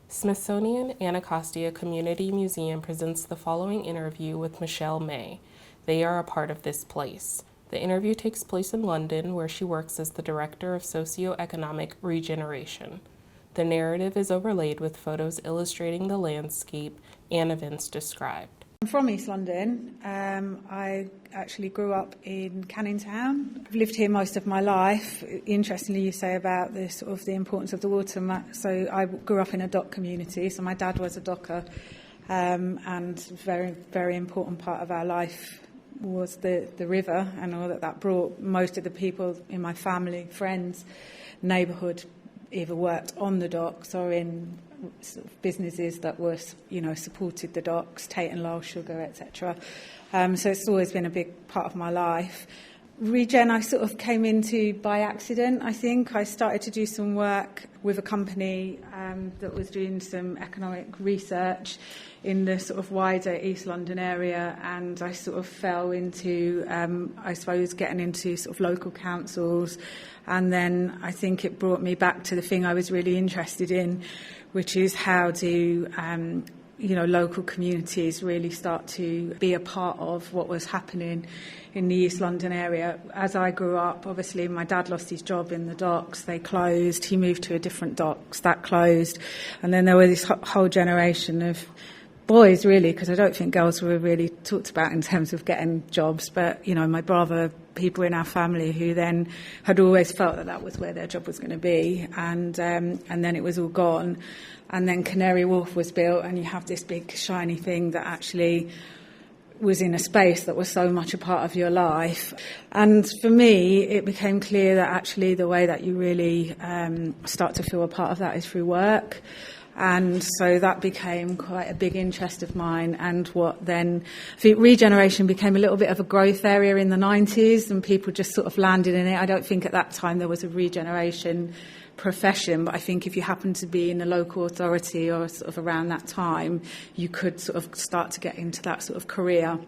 Smithsonian Anacostia Community Museum presents the following interview with Michelle May. They are a part of this place. The interview takes place in London, where she works as the Director of Socioeconomic Regeneration. The narrative is overlaid with photos illustrating the landscape and events described. I'm from East London. I actually grew up in Canning Town. I've lived here most of my life. Interestingly, you say about the importance of the water. So I grew up in a dock community. So my dad was a docker, and very, very important part of our life was the river and all that brought. Most of the people in my family, friends, neighbourhood either worked on the docks or in sort of businesses that were, supported the docks, Tate and Lyle Sugar, etc. So it's always been a big part of my life. Regen I sort of came into by accident, I think. I started to do some work with a company that was doing some economic research in the sort of wider East London area, and I sort of fell into, getting into sort of local councils, and then I think it brought me back to the thing I was really interested in, which is how do local communities really start to be a part of what was happening in the East London area. As I grew up, obviously my dad lost his job in the docks, they closed, he moved to a different docks, that closed, and then there were this whole generation of boys, really, because I don't think girls were really talked about in terms of getting jobs, but my brother, people in our family who then had always felt that was where their job was going to be, and then it was all gone, and then Canary Wharf was built, and you have this big shiny thing that actually was in a space that was so much a part of your life. And for me, it became clear that actually the way that you really start to feel a part of that is through work. And so that became quite a big interest of mine, and what then, I think regeneration became a little bit of a growth area in the 90s, and people just sort of landed in it. I don't think at that time there was a regeneration profession, but I think if you happened to be in the local authority or sort of around that time, you could sort of start to get into that sort of career.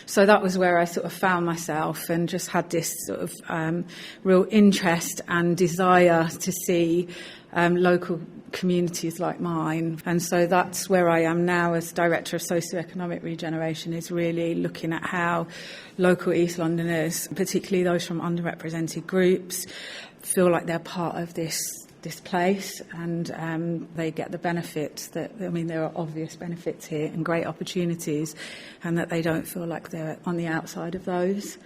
So that was where I sort of found myself, and just had this sort of real interest and desire to see local communities like mine. And so that's where I am now as Director of Socioeconomic Regeneration, is really looking at how local East Londoners, particularly those from underrepresented groups, feel like they're part of this place, and they get the benefits there are obvious benefits here and great opportunities, and that they don't feel like they're on the outside of those.